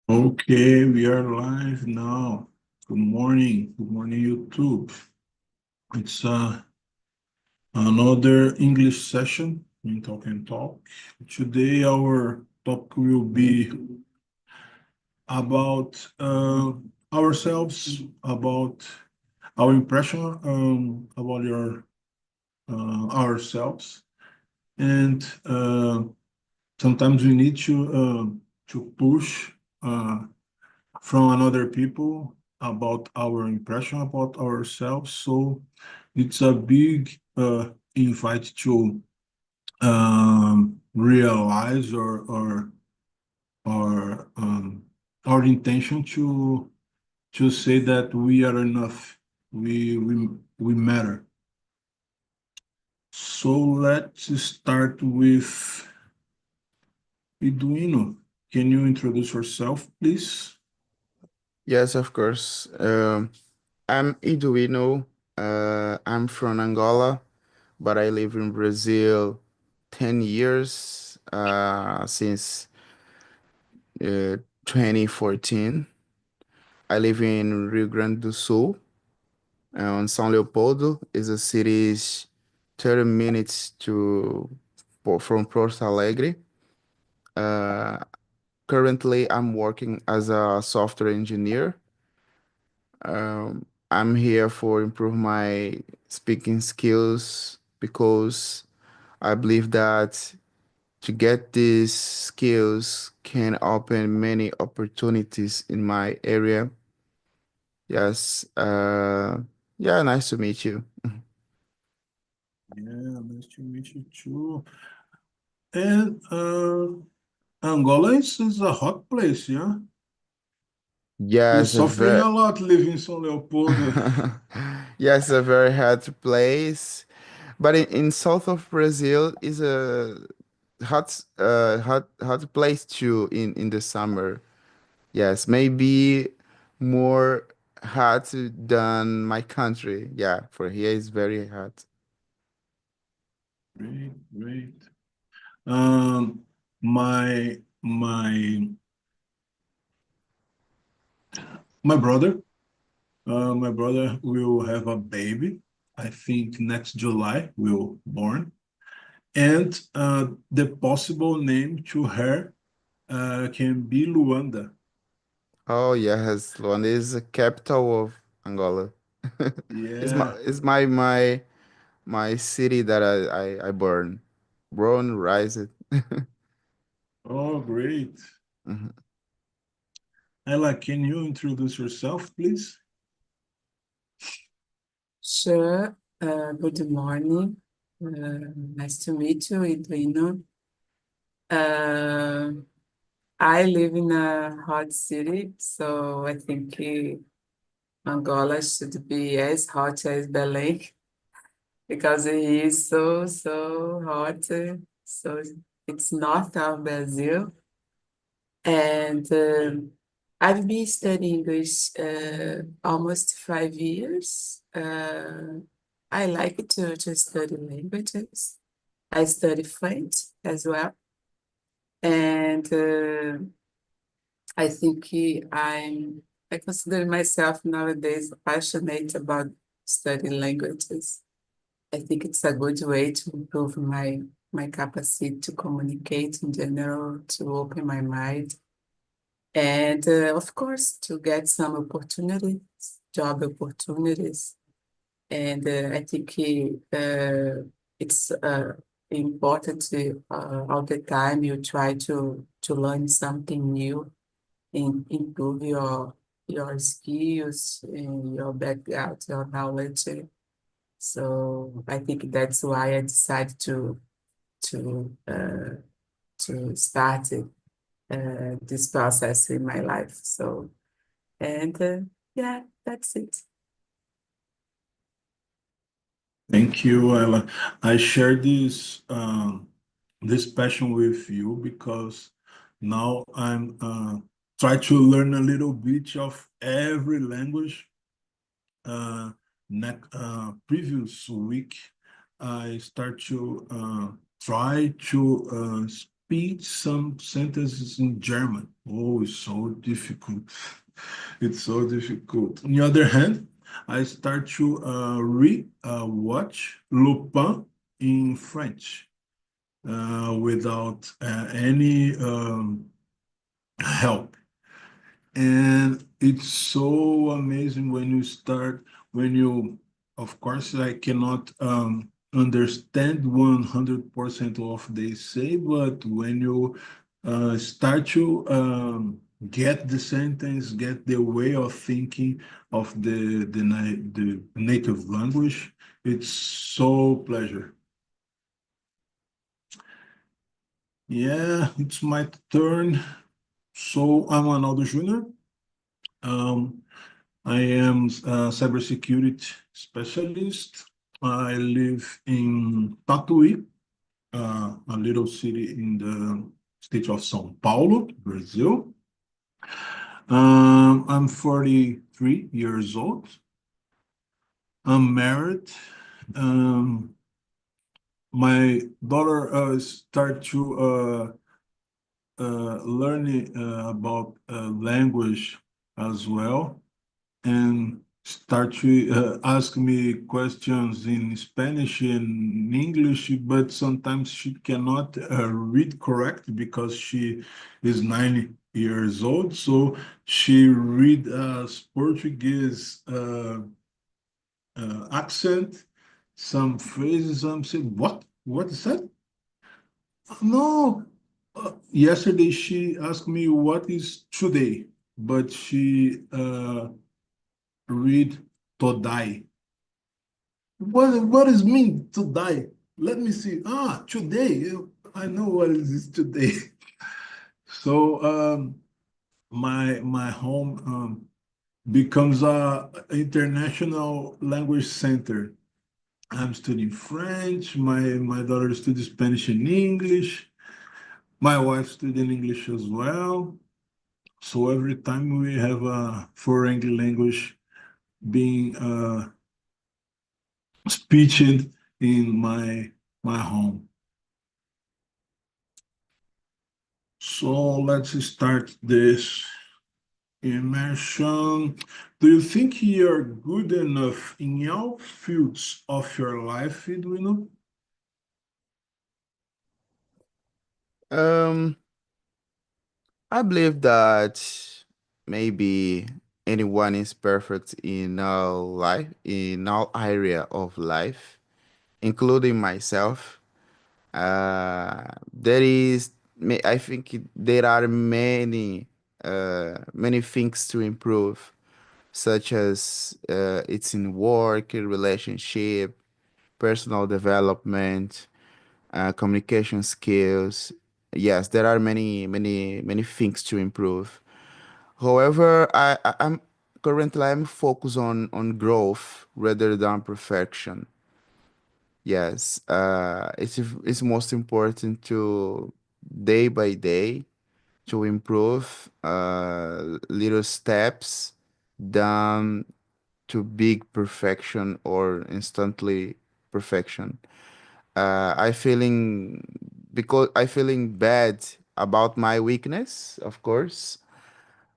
Okay, we are live now. Good morning. Good morning, YouTube. It's another English session in Talk and Talk. Today, our topic will be about ourselves, about our impression about ourselves, and sometimes we need to push. From another people about our impression about ourselves. So it's a big invite to realize or our intention to say that we are enough. We matter. So let's start with Eduino. Can you introduce yourself, please? Yes, of course. I'm Iduino. I'm from Angola, but I live in Brazil 10 years since 2014. I live in Rio Grande do Sul, on São Leopoldo. Is a city 30 minutes from Porto Alegre. Uh, Currently, I'm working as a software engineer. I'm here for improve my speaking skills because I believe that to get these skills can open many opportunities in my area. Yes. Yeah, nice to meet you. Yeah, nice to meet you too. And Angola is a hot place, yeah? You're Yes, a suffering very a lot living in São Leopoldo. yes, a very hard place. But in south of Brazil is a hot place too in the summer. Yes, maybe more hot than my country. Yeah, for here it's very hot. Great, great. Um, my my brother, my brother will have a baby. I think next July will born, and the possible name to her can be Luanda. Oh yes, Luanda is the capital of Angola. Yeah. It's my city that I born, raised. Oh, great. Mhm. Ella, can you introduce yourself, please? Sure. Good morning. Nice to meet you, Edwina. Uh, I live in a hot city, so I think Angola should be as hot as Belém because it is so hot. So it's north of Brazil. And I've been studying English almost 5 years. I like to study languages. I study French as well. And I think I consider myself nowadays passionate about studying languages. I think it's a good way to improve my capacity to communicate in general, to open my mind, and of course, to get some opportunities, job opportunities. And I think it's important to all the time you try to learn something new and improve your skills and your background, your knowledge. So I think that's why I decided to uh, to start this process in my life. So and yeah, that's it. Thank you, Ella. I share this passion with you because now I'm try to learn a little bit of every language. Uh, Previous week, I start to try to repeat some sentences in German. Oh, it's so difficult. It's so difficult. On the other hand, I start to watch Lupin in French without any help. And it's so amazing when you start, when you, of course, I cannot understand 100% of they say, but when you start to get the sentence, get the way of thinking of the native language, it's so pleasure. Yeah, it's my turn. So I'm Arnaldo Jr. Um, I am a cybersecurity specialist. I live in Tatuí, a little city in the state of São Paulo, Brazil. I'm 43 years old. I'm married. Um, my daughter start to learning about language as well, and start to ask me questions in Spanish and English, but sometimes she cannot read correct because she is 9 years old. So she read Portuguese accent, some phrases. I'm saying, what? What is that? No. Yesterday she asked me what is today, but she read to die. What does mean to die? Let me see. Ah, today. I know what is this today. So my home becomes a international language center. I'm studying French. My daughter studies Spanish and English. My wife studying English as well. So every time we have a foreign language being speeched in my home. So let's start this immersion. Do you think you're good enough in all fields of your life, Edwino? Um, I believe that maybe anyone is perfect in all life, in all area of life, including myself. There is, I think there are many things to improve, such as it's in work, relationship, personal development, communication skills. Yes, there are many things to improve. However, I'm focused on growth rather than perfection. Yes, it's most important to day by day to improve little steps than to big perfection or instantly perfection. I feeling because I feeling bad about my weakness, of course,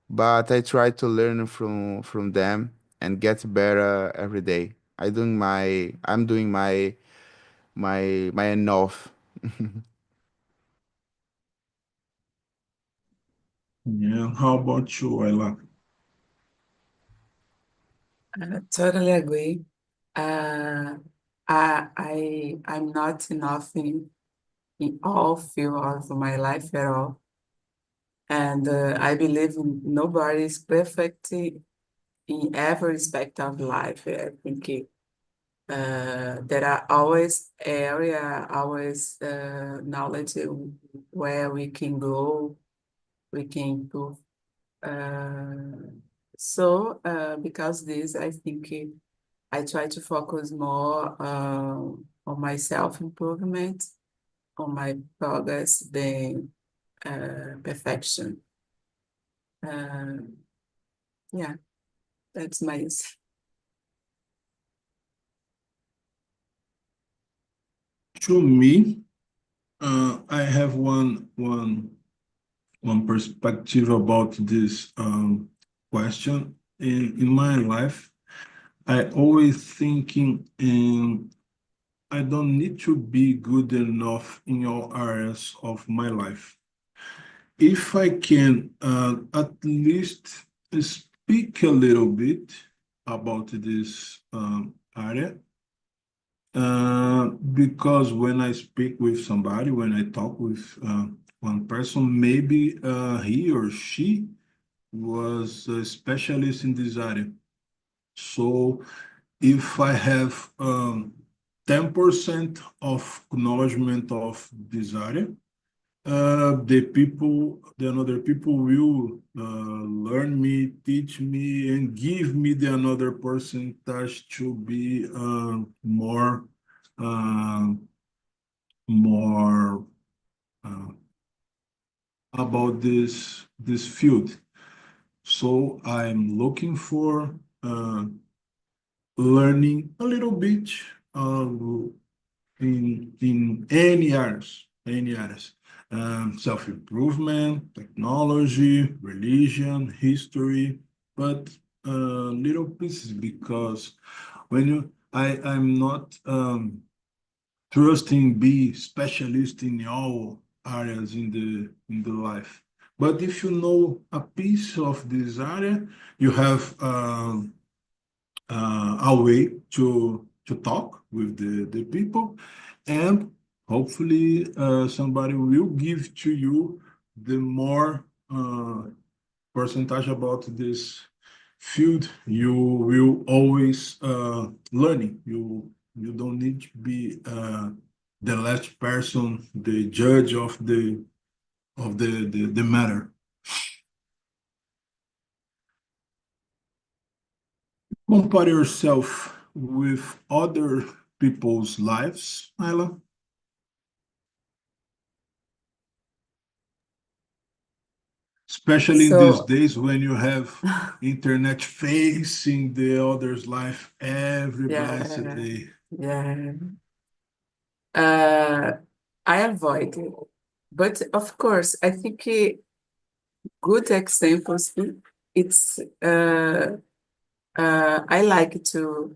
but I try to learn from them and get better every day. I'm doing my enough. Yeah. How about you, Ayla? Totally agree. Uh, I'm not enough in all fields of my life at all. And I believe nobody is perfect in every aspect of life. I think there are always area, always knowledge where we can grow, we can improve. Because this, I think I try to focus more on my self-improvement, on my progress than perfection. Uh, yeah, that's my To me, I have one perspective about this question. In my life, I always thinking in I don't need to be good enough in all areas of my life. If I can at least speak a little bit about this area, because when I speak with somebody, when I talk with one person, maybe he or she was a specialist in this area. So if I have 10% of acknowledgement of this area, the other people will learn me, teach me, and give me the another percentage to be uh, more uh, about this field. So I'm looking for learning a little bit uh, in any areas, self-improvement, technology, religion, history, but little pieces because when I'm not trusting be specialist in all areas in the life. But if you know a piece of this area, you have a way to talk with the people, and hopefully somebody will give to you the more percentage about this field. You will always learning. You don't need to be the last person, the judge of the matter. Compare yourself with other people's lives, Ayla, especially in these So, days when you have internet facing the other's life every blessed yeah, day. yeah. Uh, I avoid it. But of course, I think good examples, it's I like to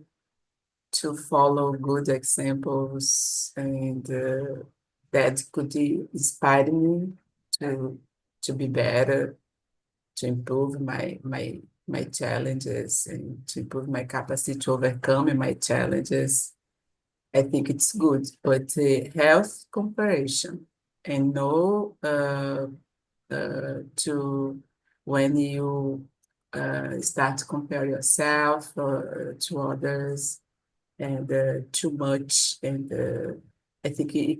follow good examples and that could inspire me to to be better, to improve my challenges and to improve my capacity to overcome my challenges. I think it's good, but health comparison and no to when you start to compare yourself to others and too much, and I think it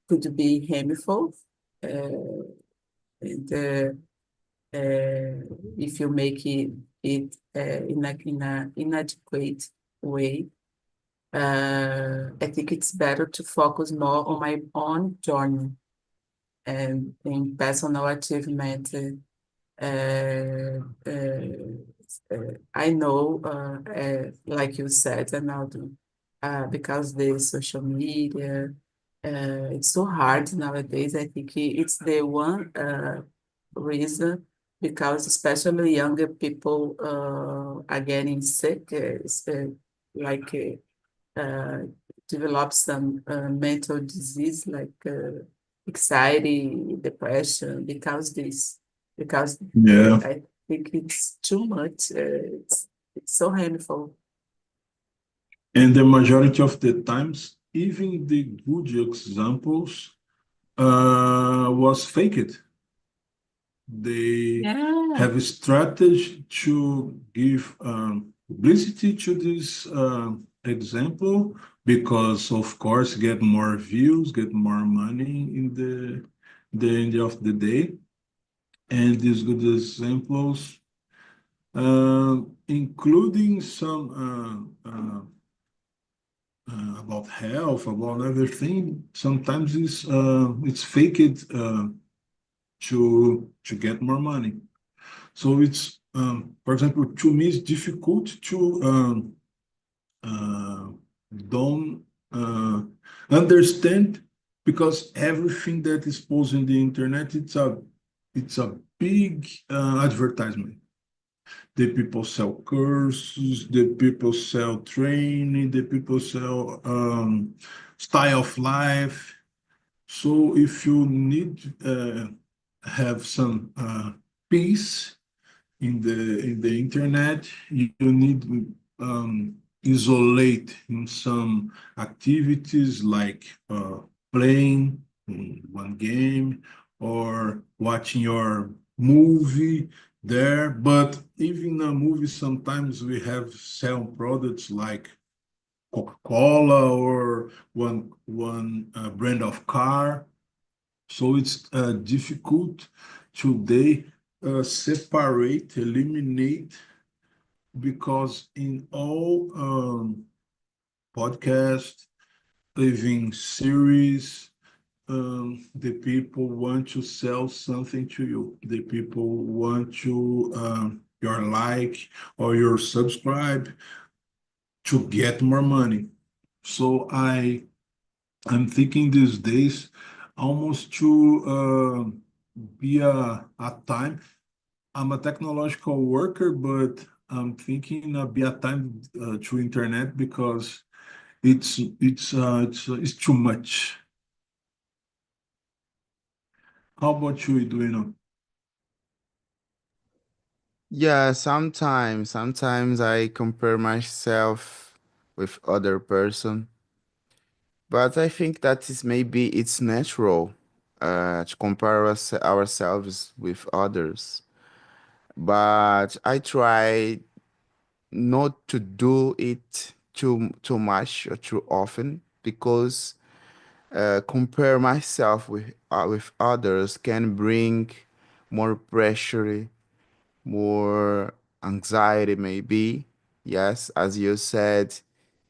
could be harmful. And if you make it in a inadequate way, I think it's better to focus more on my own journey and in personal achievement. Uh, I know, like you said, Arnaldo, because the social media, it's so hard nowadays. I think it's the one reason because especially younger people are getting sick, like uh, develop some mental disease like anxiety, depression because Yeah. I think it's too much. It's so harmful. And the majority of the times, even the good examples was faked. They Yeah, have a strategy to give publicity to this example because, of course, get more views, get more money in the end of the day. And these good examples, including some about health, about everything, sometimes it's faked to get more money. So it's, for example, to me, it's difficult to uh, don't understand because everything that is posted in the internet, it's a big advertisement. The people sell courses, the people sell training, the people sell style of life. So if you need have some peace in the internet, you need isolate in some activities like playing one game or watching your movie there. But even a movie, sometimes we have sell products like Coca-Cola or one brand of car. So it's difficult today separate, eliminate, because in all podcasts, even series, the people want to sell something to you. The people want to your like or your subscribe to get more money. So I'm thinking these days almost to be a time. I'm a technological worker, but I'm thinking be a time to internet because it's too much. How about you, Edwina? Yeah, sometimes I compare myself with other person, but I think that is maybe it's natural to compare ourselves with others. But I try not to do it too much or too often because compare myself with others can bring more pressure, more anxiety maybe. Yes, as you said,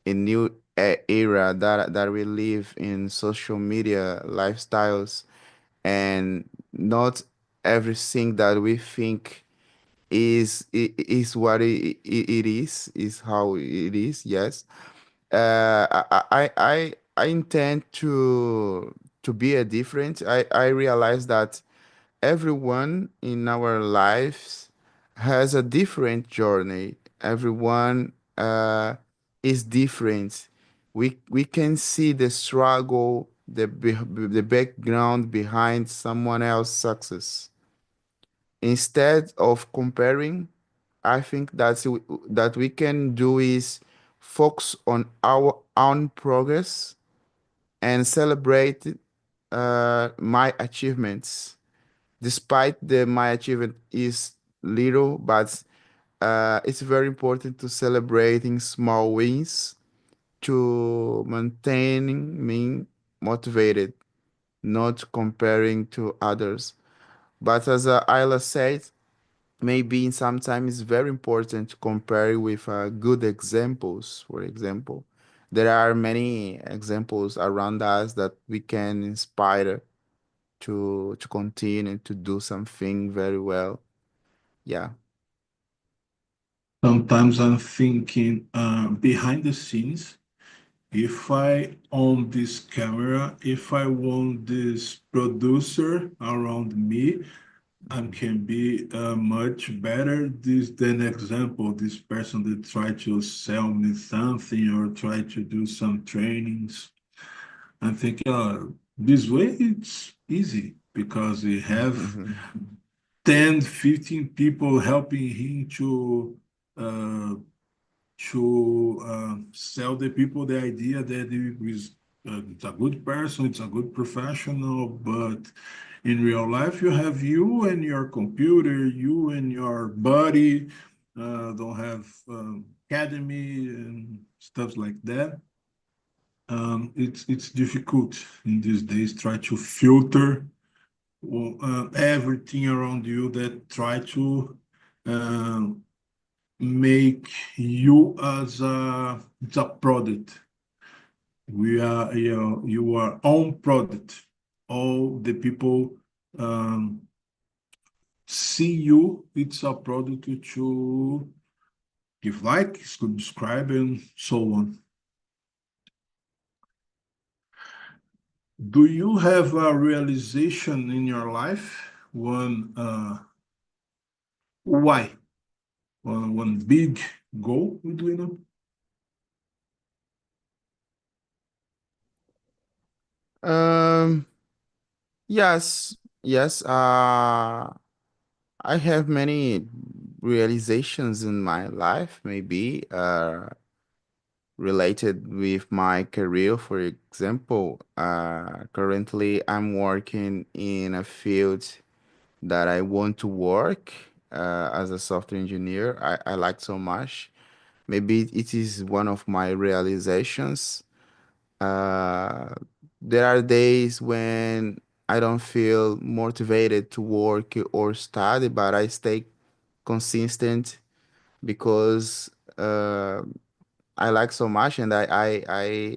a new era that we live in social media lifestyles, and not everything that we think is what it is how it is. Yes, I intend to be a different. I realize that everyone in our lives has a different journey. Everyone is different. We can see the struggle, the background behind someone else's success. Instead of comparing, I think that we can do is focus on our own progress and celebrate my achievements. Despite my achievement is little, but it's very important to celebrating small wins to maintaining me motivated, not comparing to others. But as Ayla said, maybe sometimes it's very important to compare with good examples. For example, there are many examples around us that we can inspire to continue to do something very well. Yeah. Sometimes I'm thinking behind the scenes, if I own this camera, if I want this producer around me, I can be much better this than example, this person that try to sell me something or try to do some trainings. I think this way it's easy because we have 10, 15 people helping him uh, to sell the people the idea that he is it's a good person, it's a good professional, but in real life you have you and your computer, you and your body, don't have academy and stuff like that. It's difficult in these days try to filter everything around you that try to um, make you as it's a product. We are you are own product. All the people um, see you. It's a product to give like, subscribe, and so on. Do you have a realization in your life? Why? One big goal, do you know? Um, yes, yes. I have many realizations in my life, maybe related with my career. For example, currently I'm working in a field that I want to work as a software engineer. I like so much. Maybe it is one of my realizations. Uh, there are days when I don't feel motivated to work or study, but I stay consistent because I like so much, and I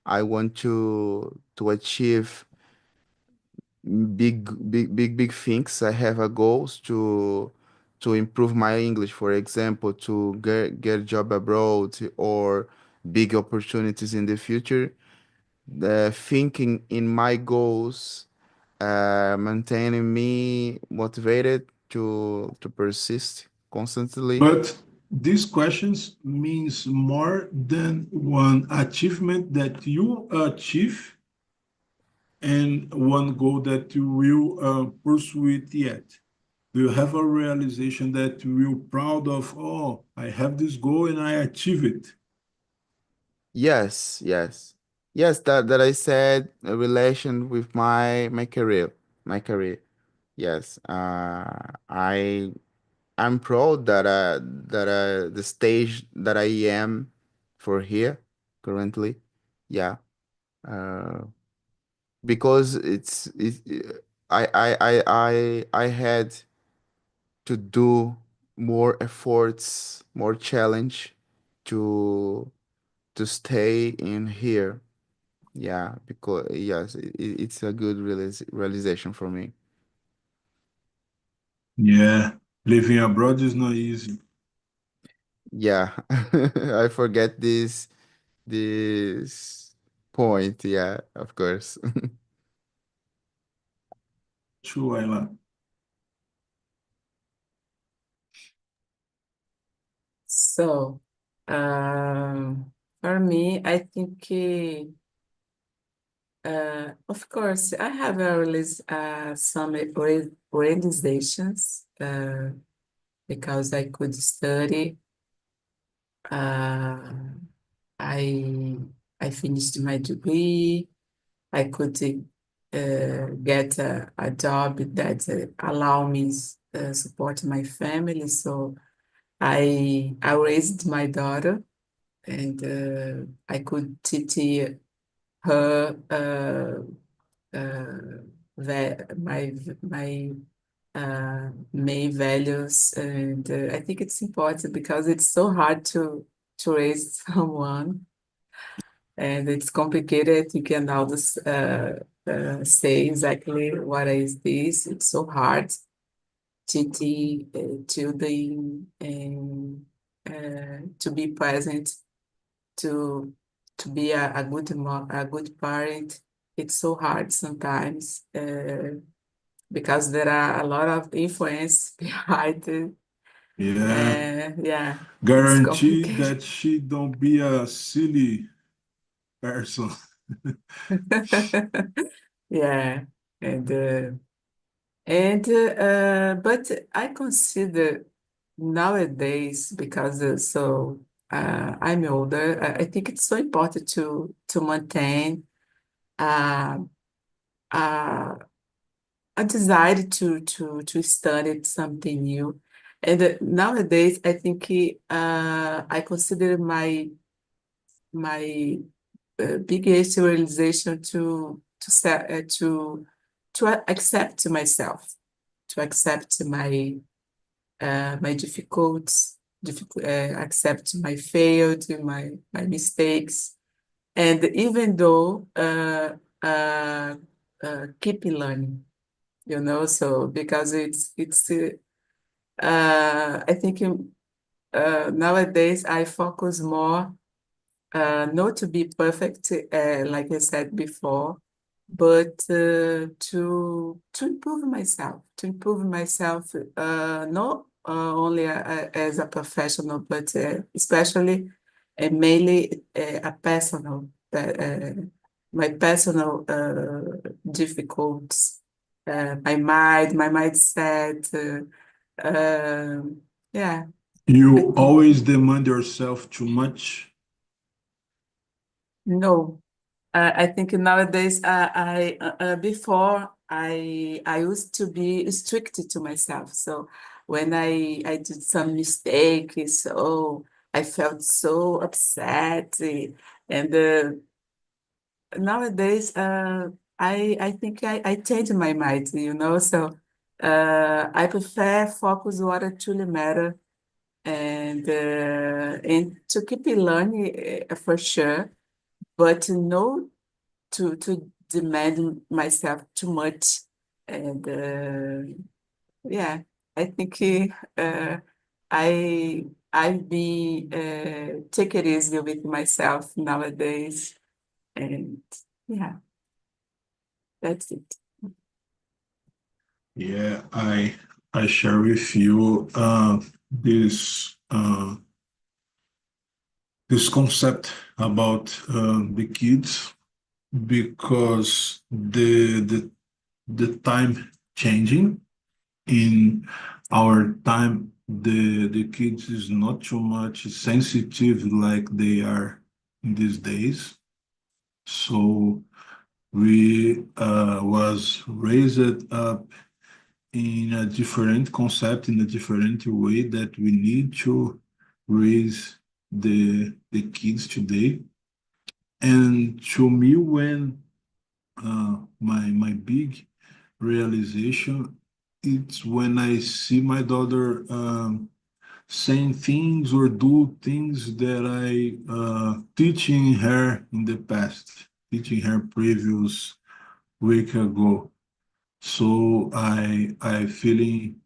want to achieve big things. I have a goals to improve my English, for example, to get a job abroad or big opportunities in the future. The thinking in my goals, maintaining me motivated to persist constantly. But these questions means more than one achievement that you achieve and one goal that you will pursue it yet. Do you have a realization that you're proud of? Oh, I have this goal and I achieve it. Yes, yes, yes. That I said a relation with my career, my career. Yes, I'm proud that the stage that I am for here currently. Yeah, uh, because I had to do more efforts, more challenge to to stay in here. Yeah, because yes, it's a good realization for me. Yeah, living abroad is not easy. Yeah, I forget this point. Yeah, of course. True, Ayla. So, for me, I think, of course, I have some realizations because I could study. Uh, I I finished my degree. I could get a job that allow me support my family. So I raised my daughter, and I could teach her my main values, and I think it's important because it's so hard to raise someone, and it's complicated. You can always say exactly what is this. It's so hard teaching children and to be present, to be a good parent. It's so hard sometimes because there are a lot of influence behind it. Yeah, Yeah, it's guarantee complicated. that she don't be a silly person. Yeah, and but I consider nowadays because I'm older. I think it's so important to maintain uh, uh, a desire to study something new. And nowadays, I think I consider my biggest realization to accept myself, to accept my accept my failed, my mistakes, and even though keep learning, so because it's I think nowadays I focus more not to be perfect, like I said before, but to improve myself, not only as a professional, but especially and mainly a personal, my personal difficulties, my mind, my mindset. Yeah, I You think always demand yourself too much. no. I think nowadays, before I used to be strict to myself. So when I did some mistake, so I felt so upset, and nowadays, I think I changed my mind, So I prefer focus what truly matter and to keep learning for sure, but no to demand myself too much. And yeah, I think I've been take it easy with myself nowadays. And yeah, that's it. Yeah, I share with you this concept about the kids because the time changing in our time the kids is not too much sensitive like they are in these days. So we was raised up in a different concept, in a different way that we need to raise the kids today. And to me, when my big realization, it's when I see my daughter saying things or do things that I teaching her in the past, teaching her previous week ago. So I feeling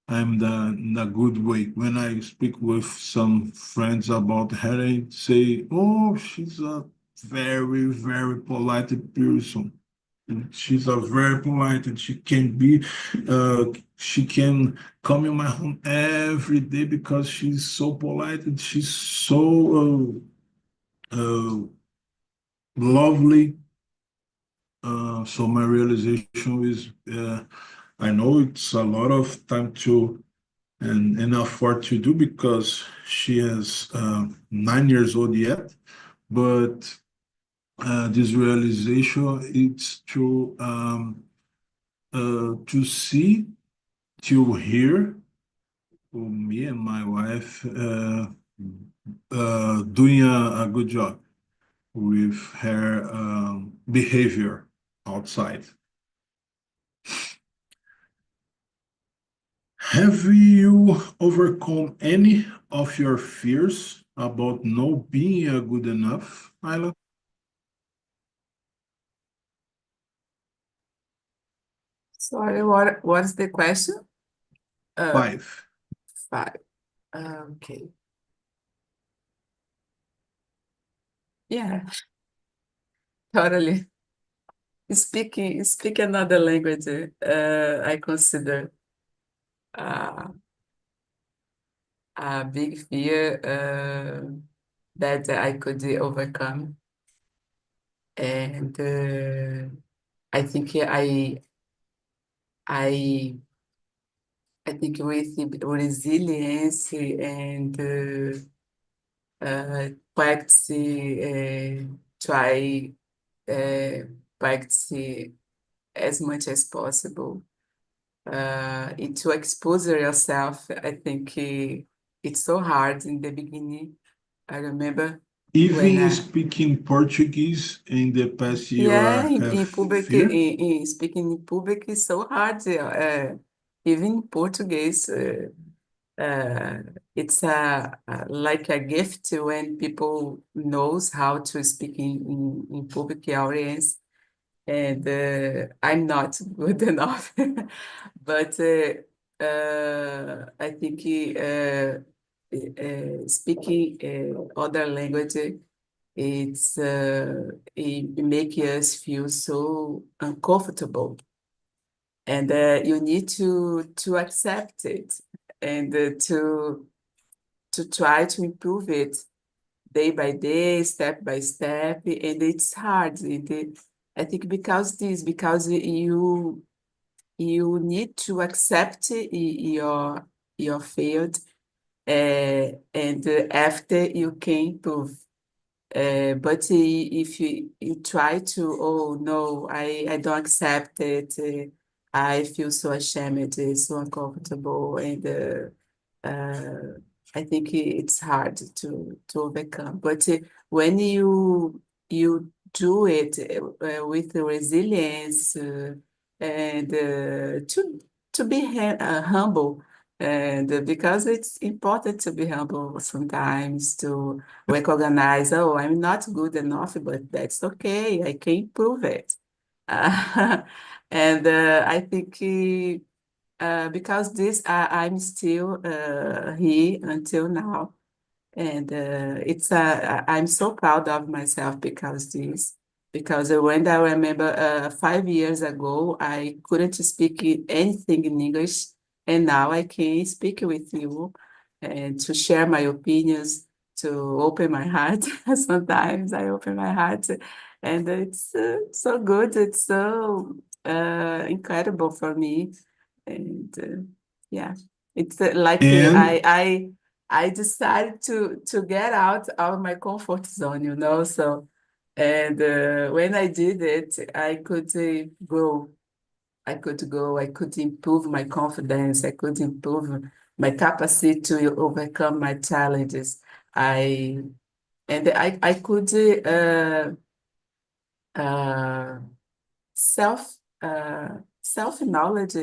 I'm in a good way. When I speak with some friends about her, I say, "Oh, she's a very polite person. And she's a very polite, and she can come in my home every day because she's so polite and she's so lovely." So my realization is, I know it's a lot of time to and effort to do because she is 9 years old yet. But this realization it's to see, to hear me and my wife doing a good job with her behavior outside. Have you overcome any of your fears about not being good enough, Ayla? Sorry, what's the question? Uh, 5. Five. Okay. Yeah, totally. Speak another language, I consider uh, a big fear that I could overcome. And I think I I think with resilience and practice, try practice as much as possible. To expose yourself, I think it's so hard in the beginning. I remember when Even speaking Portuguese in the past yeah, year have fear? in speaking in public is so hard. Even in Portuguese, it's like a gift when people knows how to speak in public audience, and I'm not good enough. But I think speaking other language it make us feel so uncomfortable, and you need to accept it, and to try to improve it day by day, step by step, and it's hard. I think because you need to accept your failed, and after you can improve. But if you try to, oh no, I don't accept it, I feel so ashamed, so uncomfortable, and I think it's hard to overcome. But when you do it with resilience, and to be humble, and because it's important to be humble sometimes, to recognize, oh, I'm not good enough, but that's okay, I can improve it. And I think because I'm still here until now, and I'm so proud of myself because when I remember 5 years ago, I couldn't speak anything in English, and now I can speak with you and to share my opinions, to open my heart. Sometimes I open my heart, and it's so good. It's so incredible for me, and yeah, it's like And I decided to get out of my comfort zone, so, and when I did it, I could grow. I could improve my confidence. I could improve my capacity to overcome my challenges. I I could uh, self self knowledge,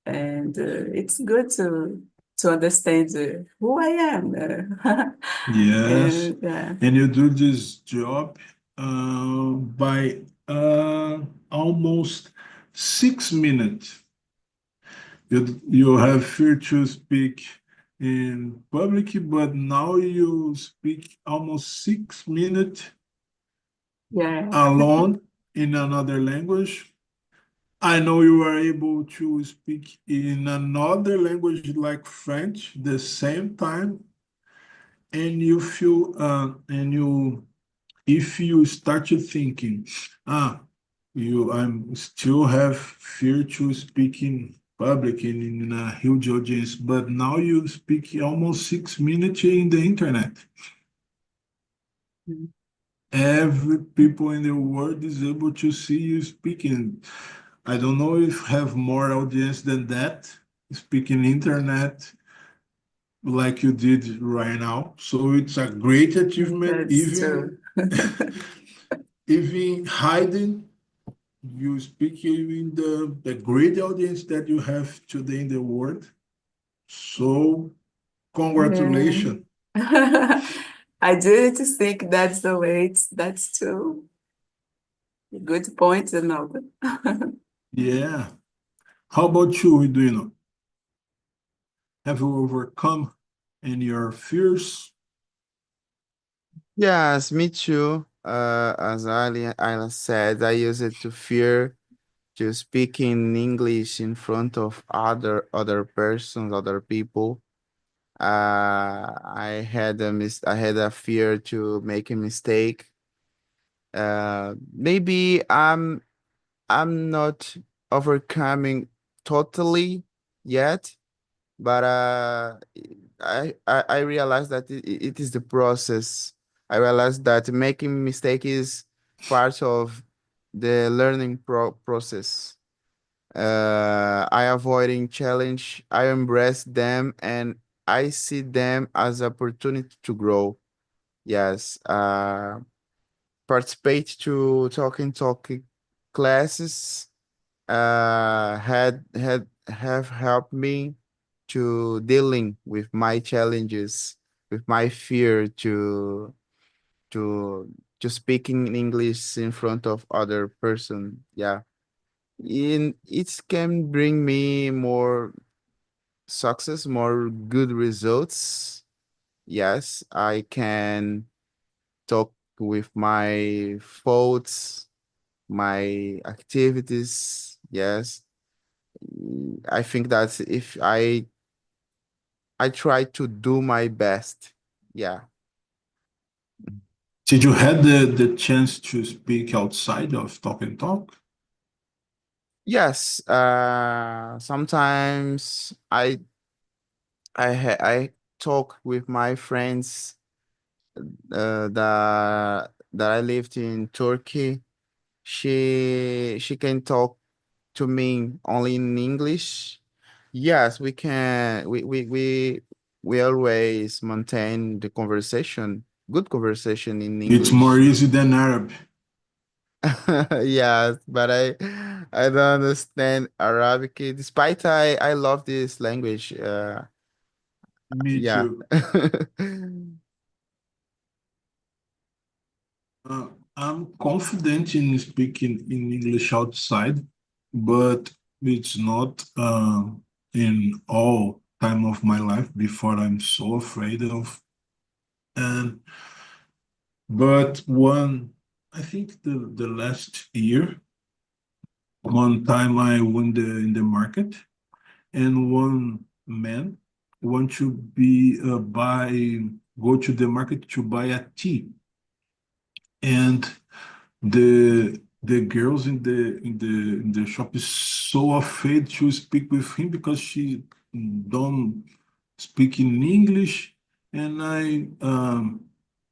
and it's good to understand who I am. yes, And and you do this job by almost 6 minutes. You have fear to speak in public, but now you speak almost 6 minutes yeah, alone in another language. I know you are able to speak in another language like French the same time, and you feel and you if you start to thinking, ah, I'm still have fear to speak in public in a huge audience, but now you speak almost 6 minutes in the internet. Every people in the world is able to see you speaking. I don't know if have more audience than that speaking internet like you did right now. So it's a great achievement, that's true. even hiding you speak in the great audience that you have today in the world. So Yeah. congratulations. I didn't think that's the way that's true. Good point, another. Yeah. How about you, Eduino? Have you overcome any your fears? Yes, me too. As Ayla said, I use it to fear to speak in English in front of other persons, other people. I had a fear to make a mistake. Maybe I'm not overcoming totally yet, but I realized that it is the process. I realized that making mistake is part of the learning process. I avoiding challenge, I embrace them, and I see them as opportunity to grow. Yes, participate to talking classes had have helped me to dealing with my challenges, with my fear to to speaking in English in front of other person. Yeah, in it can bring me more success, more good results. Yes, I can talk with my thoughts, my activities. Yes. I think that if I try to do my best. Yeah. Did you had the chance to speak outside of Talk and Talk? Yes. Sometimes I talk with my friends that I lived in Turkey. She can talk to me only in English. Yes, we can. We always maintain the conversation, good conversation in It's more English. easy than Arab. Yes, but I don't understand Arabic. Despite I love this language. Me Yeah. too. Uh, I'm confident in speaking in English outside, but it's not in all time of my life before I'm so afraid of. And but I think the last year, one time I went in the market, and one man want to be go to the market to buy a tea, and the girls in the shop is so afraid to speak with him because she don't speak in English. And I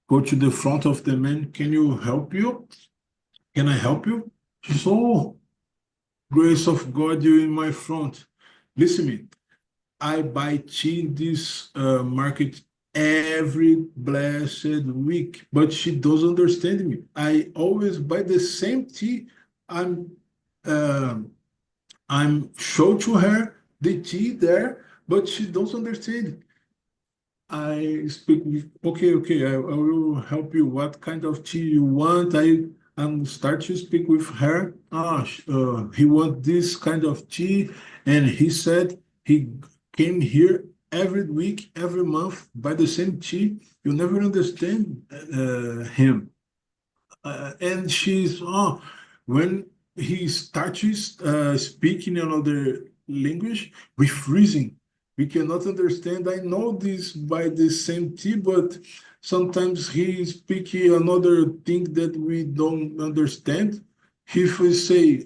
go to the front of the man. Can you help you? Can I help you? So grace of God, you in my front. Listen me. I buy tea in this market every blessed week, but she doesn't understand me. I always buy the same tea. I'm uh, I'm show to her the tea there, but she doesn't understand. I speak with, okay, okay, I will help you. What kind of tea you want? I'm start to speak with her. He want this kind of tea, and he said he came here every week, every month, buy the same tea. You never understand him. And she's when he starts speaking another language, we freezing. We cannot understand. I know this by the same T, but sometimes he speaking another thing that we don't understand. If we say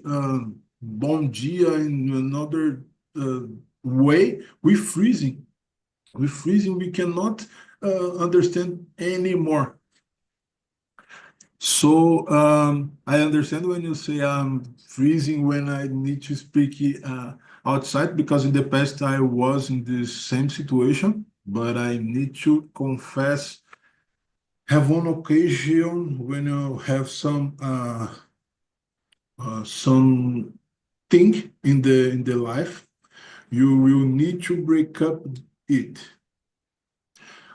bom dia in another uh, way, we freezing. We freezing. We cannot understand anymore. So I understand when you say I'm freezing when I need to speak outside, because in the past I was in the same situation, but I need to confess, have one occasion when you have some thing in the life, you will need to break up it.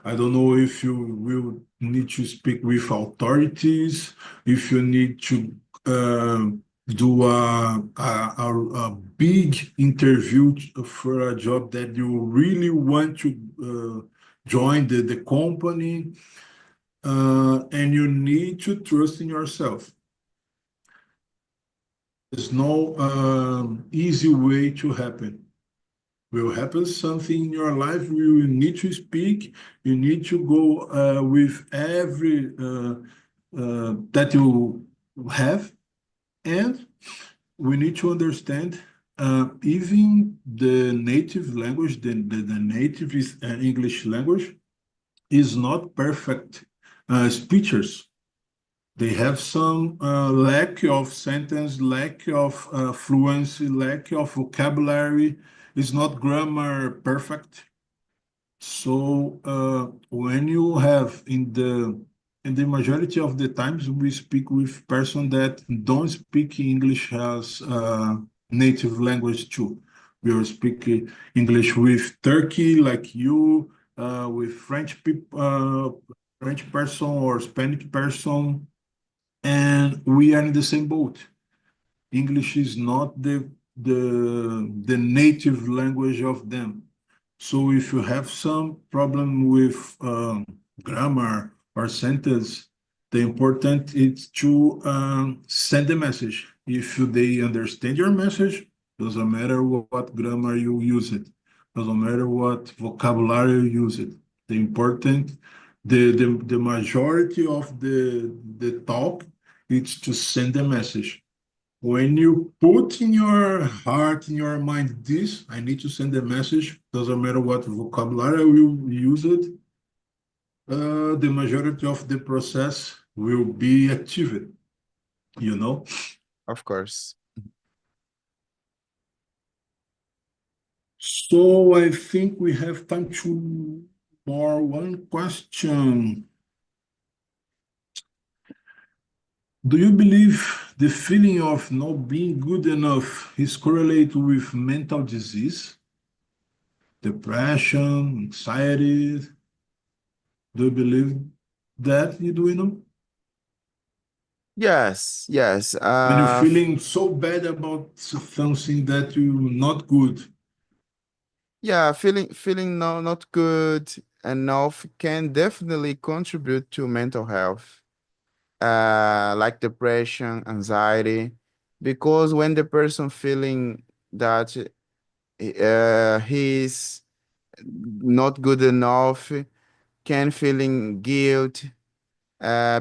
I don't know if you will need to speak with authorities, if you need to uh, do a big interview for a job that you really want to join the company, and you need to trust in yourself. There's no easy way to happen. Will happen something in your life, you need to speak, you need to go with every that you have, and we need to understand even the native language, the native is, English language is not perfect speechers. They have some lack of sentence, lack of fluency, lack of vocabulary. It's not grammar perfect. So when you have in the majority of the times we speak with person that don't speak English as native language too. We are speaking English with Turkey like you, with French people, French person or Spanish person, and we are in the same boat. English is not the native language of them. So if you have some problem with grammar or sentence, The important is to send the message. If they understand your message, doesn't matter what grammar you use it, doesn't matter what vocabulary you use it. The important, the majority of the talk is to send the message. When you put in your heart, in your mind, this, I need to send a message, doesn't matter what vocabulary I will use it, the majority of the process will be activated, you know? Of course. So I think we have time to more one question. Do you believe the feeling of not being good enough is correlated with mental disease, depression, anxiety? Do you believe that, Edwino? Yes, yes. When you're feeling so bad about something that you're not good. Yeah, feeling not good enough can definitely contribute to mental health, like depression, anxiety, because when the person feeling that he's not good enough, can feeling guilt.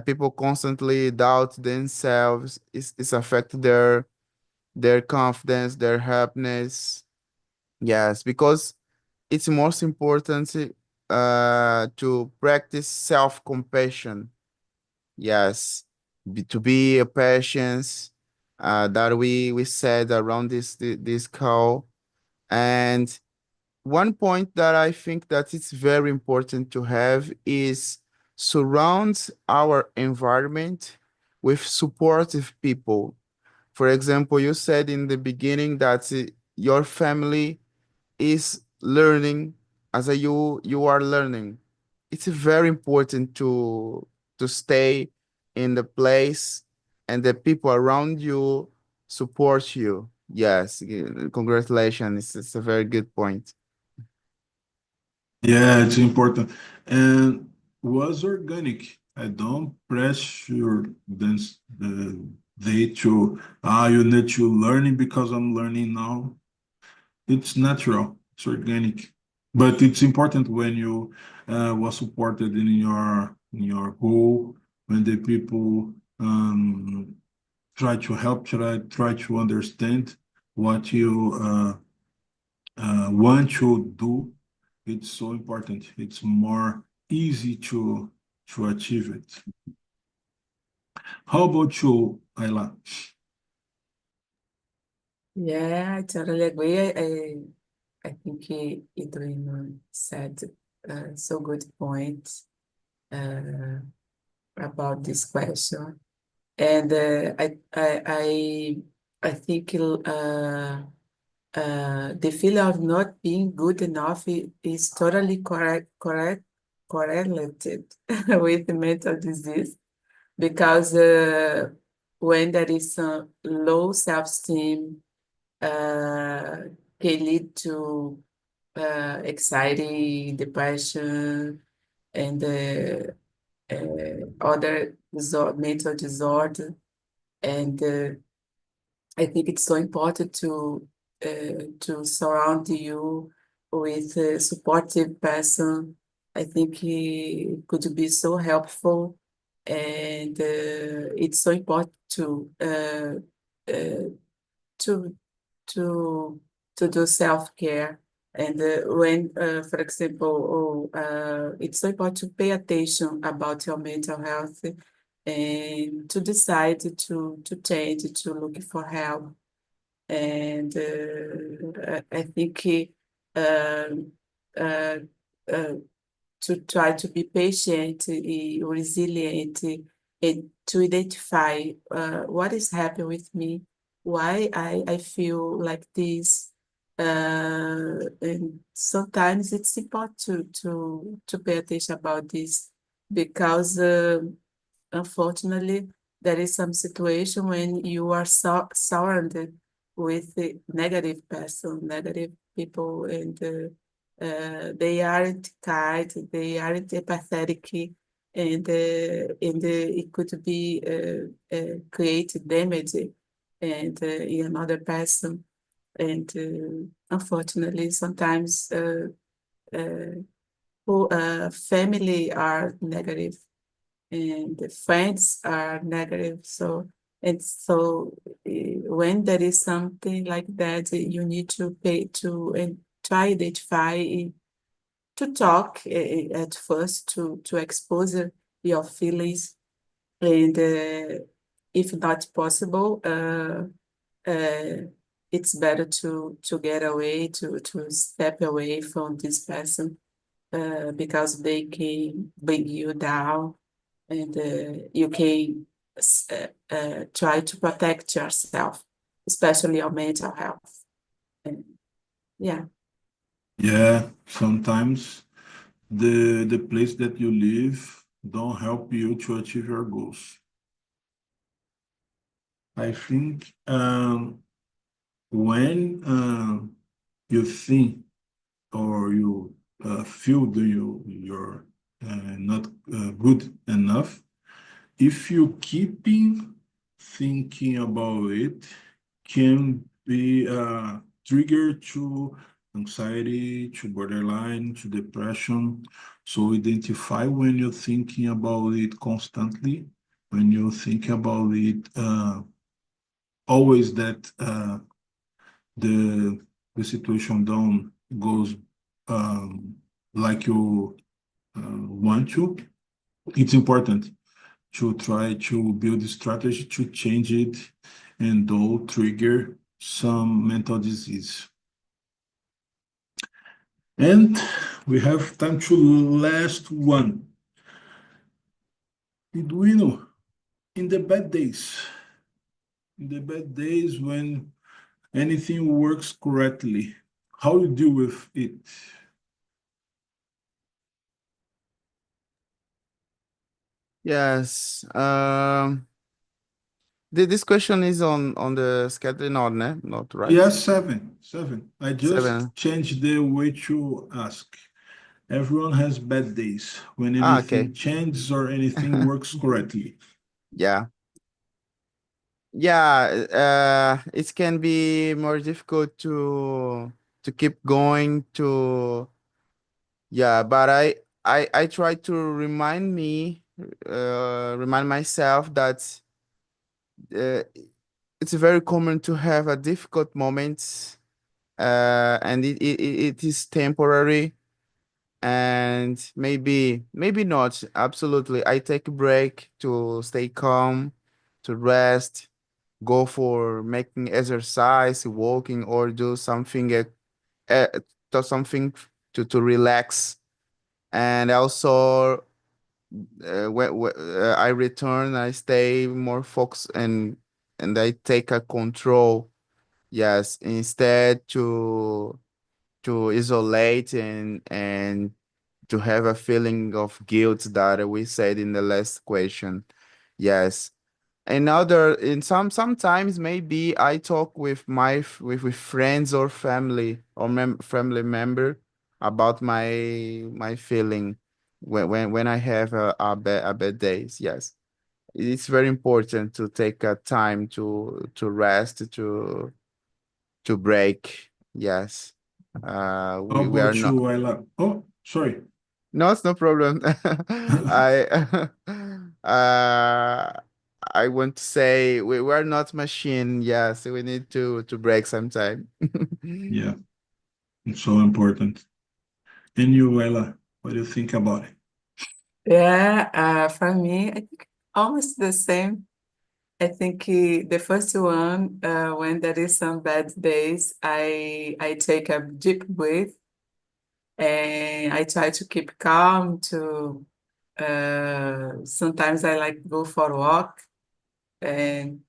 People constantly doubt themselves. It's affect their confidence, their happiness. Yes, because it's most important to practice self-compassion. Yes, to be a patience that we said around this call. And one point that I think that it's very important to have is surround our environment with supportive people. For example, you said in the beginning that your family is learning as you are learning. It's very important to stay in the place and the people around you support you. Yes, congratulations. It's a very good point. Yeah, it's important. And was organic. I don't pressure they to, you need to learning because I'm learning now. It's natural, it's organic. But it's important when you was supported in your goal, when the people try to help, try to understand what you want to do. It's so important. It's more easy to achieve it. How about you, Ayla? Yeah, I totally agree. I think Edwin said so good point uh, about this question, and I think the feeling of not being good enough is totally correlated with mental disease because when there is some low self-esteem, uh, can lead to anxiety, depression, and other mental disorder. And I think it's so important to surround you with a supportive person. I think it could be so helpful, and it's so important uh, to to to do self-care. And when, for example, it's so important to pay attention about your mental health and to decide to change, to look for help. And I think um, uh, uh, to try to be patient, resilient, and to identify what is happening with me, why I feel like this. And sometimes it's important to pay attention about this because unfortunately, there is some situation when you are surrounded with a negative person, negative people, and they aren't kind, they aren't empathetic, and it could be create damage and in another person. And unfortunately, sometimes family are negative and the friends are negative. So when there is something like that, you need to pay to and try identify to talk at first to expose your feelings, and if not possible, it's better to get away, to step away from this person, because they can bring you down, and you can try to protect yourself, especially your mental health. And yeah. Yeah, sometimes the place that you live don't help you to achieve your goals. I think when you think or you feel that you're not good enough, if you keeping thinking about it, can be a trigger to anxiety, to borderline, to depression. So identify when you're thinking about it constantly, when you think about it always that the the situation don't goes um, like you want to. It's important to try to build a strategy to change it and don't trigger some mental disease. And we have time to last one. Eduino, in the bad days, when anything works correctly, how you deal with it? Yes. This question is on the schedule node, né? Not right? Yes, seven. I just 7. changed the way to ask. Everyone has bad days when Okay. anything changes or anything works correctly. Yeah. Yeah, it can be more difficult to keep going to, yeah, but I try to remind myself that uh, it's very common to have a difficult moment, and it is temporary, and maybe not absolutely. I take a break to stay calm, to rest, go for making exercise, walking, or uh, do something to relax. And also, when I return, I stay more focused, and I take a control. Yes, instead to isolate and to have a feeling of guilt that we said in the last question. Yes. Another in sometimes maybe I talk with with friends or family or family member about my feeling when I have a bad days. Yes, it's very important to take a time to rest, to break. Yes, How we are about not. you, Ayla? Oh, sorry. No, it's no problem. I uh I want to say we're not machine. Yes, we need to break sometime. Yeah, it's so important. And you, Ayla, what do you think about it? Yeah, for me, I think almost the same. I think the first one, when there is some bad days, I take a deep breath and I try to keep calm. To sometimes I like go for a walk and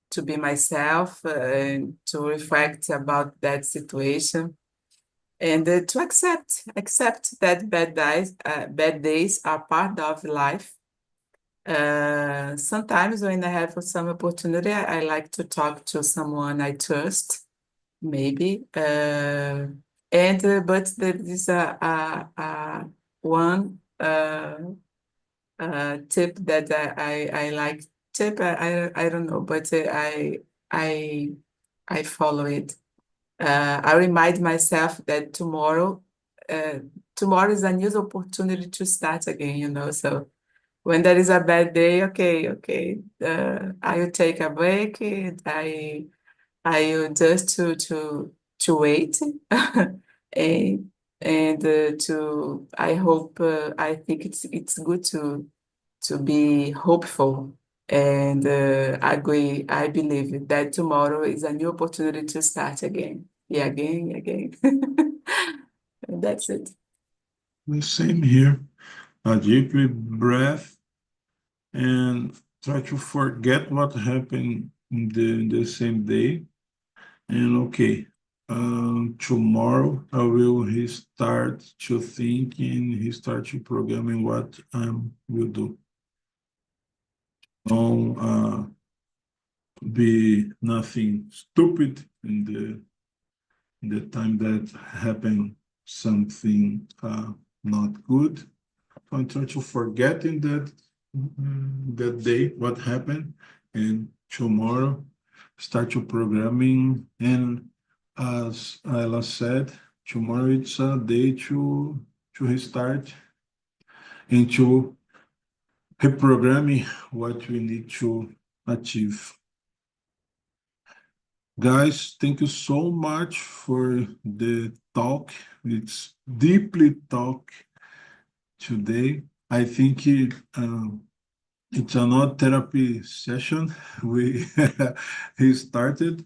to be myself, and to reflect about that situation, and to accept that bad days are part of life. Sometimes when I have some opportunity, I like to talk to someone I trust, maybe. But there is a one tip that I like. Tip, I don't know, but I follow it. I remind myself that tomorrow is a new opportunity to start again, you know. So when there is a bad day, okay, I will take a break. I will just to wait and to I think it's good to be hopeful and I believe that tomorrow is a new opportunity to start again. Yeah, again. And that's it. The same here. A deep breath and try to forget what happened in the same day. And okay, tomorrow I will restart to think and restart to programming what I will do. Don't be nothing stupid in the time that happened something not good. So I try to forget in that day what happened, and tomorrow start your programming. And as Ayla said, tomorrow it's a day to restart and to reprogramming what we need to achieve. Guys, thank you so much for the talk. It's deeply talk today. I think it's another therapy session we started,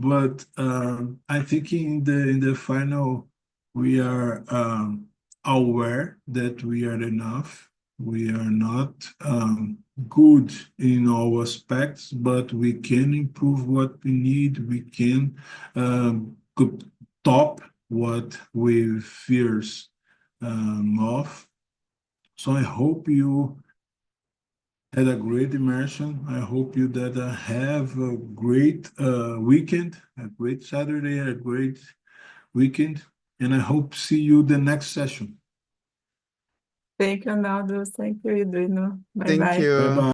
but I think in the final we are aware that we are enough. We are not good in all aspects, but we can improve what we need. We can top what we fears of. So I hope you had a great immersion. I hope you that have a great weekend, a great Saturday, a great weekend, and I hope see you the next session. Thank you, Naldo. Thank you, Edwino. Bye Thank bye. Bye you. bye.